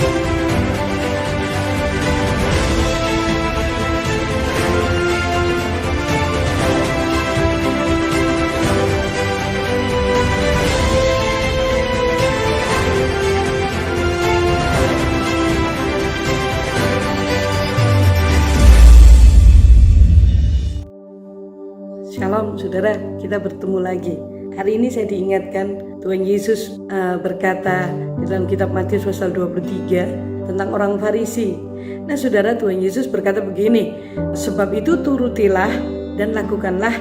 Shalom saudara, kita bertemu lagi. Hari ini saya diingatkan Tuhan Yesus berkata di dalam kitab Matius pasal 23 tentang orang Farisi. Nah saudara, Tuhan Yesus berkata begini, sebab itu turutilah dan lakukanlah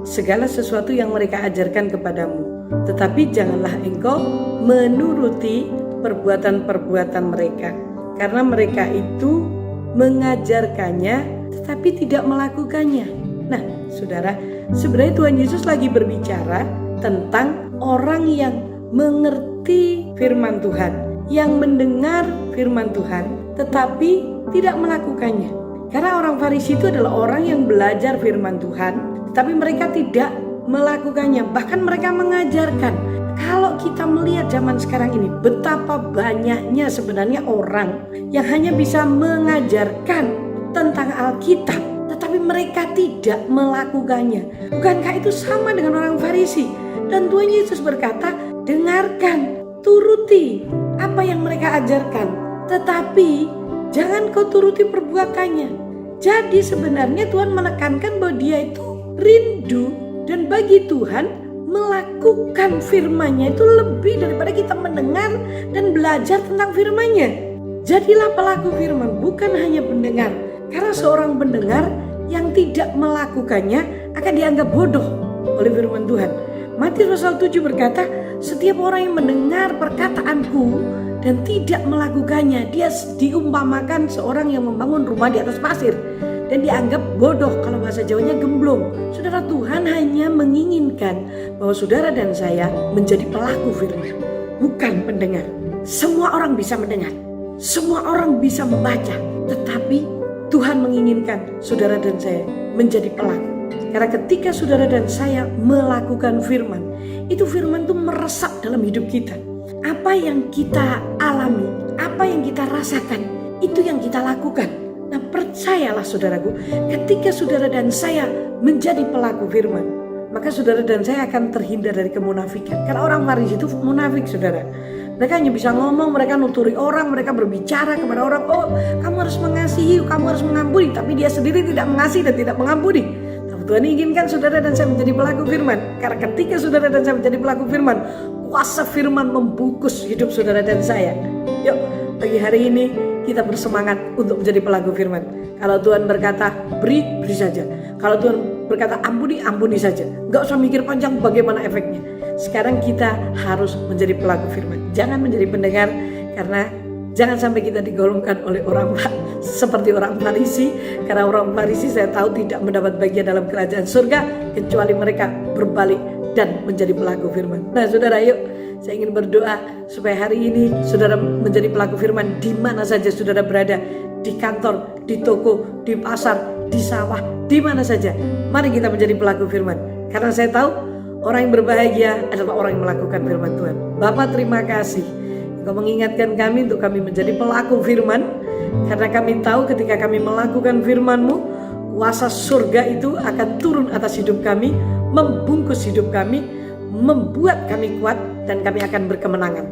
segala sesuatu yang mereka ajarkan kepadamu, tetapi janganlah engkau menuruti perbuatan-perbuatan mereka, karena mereka itu mengajarkannya tetapi tidak melakukannya. Nah saudara, sebenarnya Tuhan Yesus lagi berbicara tentang orang yang mengerti firman Tuhan, yang mendengar firman Tuhan tetapi tidak melakukannya. Karena orang Farisi itu adalah orang yang belajar firman Tuhan tetapi mereka tidak melakukannya, bahkan mereka mengajarkan. Kalau kita melihat zaman sekarang ini, betapa banyaknya sebenarnya orang yang hanya bisa mengajarkan tentang Alkitab tetapi mereka tidak melakukannya. Bukankah itu sama dengan orang Farisi? Dan Tuhan Yesus berkata, dengarkan, turuti apa yang mereka ajarkan, tetapi jangan kau turuti perbuatannya. Jadi sebenarnya Tuhan menekankan bahwa dia itu rindu, dan bagi Tuhan melakukan firman-Nya itu lebih daripada kita mendengar dan belajar tentang firman-Nya. Jadilah pelaku firman, bukan hanya pendengar. Karena seorang pendengar yang tidak melakukannya akan dianggap bodoh oleh firman Tuhan. Matius pasal 7 berkata, setiap orang yang mendengar perkataanku dan tidak melakukannya, dia diumpamakan seorang yang membangun rumah di atas pasir dan dianggap bodoh, kalau bahasa Jawanya gemblong. Saudara, Tuhan hanya menginginkan bahwa saudara dan saya menjadi pelaku firman, bukan pendengar. Semua orang bisa mendengar, semua orang bisa membaca, tetapi Tuhan menginginkan saudara dan saya menjadi pelaku. Karena ketika saudara dan saya melakukan firman, itu firman itu meresap dalam hidup kita. Apa yang kita alami, apa yang kita rasakan, itu yang kita lakukan. Nah percayalah saudaraku, ketika saudara dan saya menjadi pelaku firman, maka saudara dan saya akan terhindar dari kemunafikan. Karena orang Farisi itu munafik saudara. Mereka hanya bisa ngomong, mereka nuturi orang, mereka berbicara kepada orang, oh kamu harus mengasihi, kamu harus mengampuni, tapi dia sendiri tidak mengasihi dan tidak mengampuni. Tapi Tuhan inginkan saudara dan saya menjadi pelaku firman. Karena ketika saudara dan saya menjadi pelaku firman, kuasa firman membungkus hidup saudara dan saya. Yuk, pagi hari ini kita bersemangat untuk menjadi pelaku firman. Kalau Tuhan berkata beri, beri saja. Kalau Tuhan berkata ampuni, ampuni saja. Gak usah mikir panjang bagaimana efeknya. Sekarang kita harus menjadi pelaku firman. Jangan menjadi pendengar, karena jangan sampai kita digolongkan oleh orang seperti orang Farisi. Karena orang Farisi saya tahu tidak mendapat bagian dalam kerajaan surga kecuali mereka berbalik dan menjadi pelaku firman. Nah saudara, yuk saya ingin berdoa supaya hari ini saudara menjadi pelaku firman di mana saja saudara berada. Di kantor, di toko, di pasar, di sawah, di mana saja. Mari kita menjadi pelaku firman. Karena saya tahu orang yang berbahagia adalah orang yang melakukan firman Tuhan. Bapa, terima kasih Engkau mengingatkan kami untuk kami menjadi pelaku firman. Karena kami tahu ketika kami melakukan firman-Mu, kuasa surga itu akan turun atas hidup kami, membungkus hidup kami, membuat kami kuat, dan kami akan berkemenangan.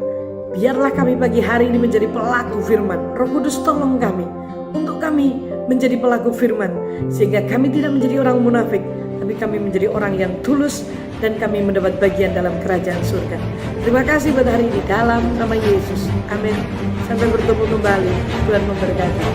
Biarlah kami pagi hari ini menjadi pelaku firman. Roh Kudus tolong kami untuk kami menjadi pelaku firman, sehingga kami tidak menjadi orang munafik, tapi kami menjadi orang yang tulus, dan kami mendapat bagian dalam kerajaan surga. Terima kasih pada hari ini dalam nama Yesus. Amin. Sampai bertemu kembali. Tuhan memberkati.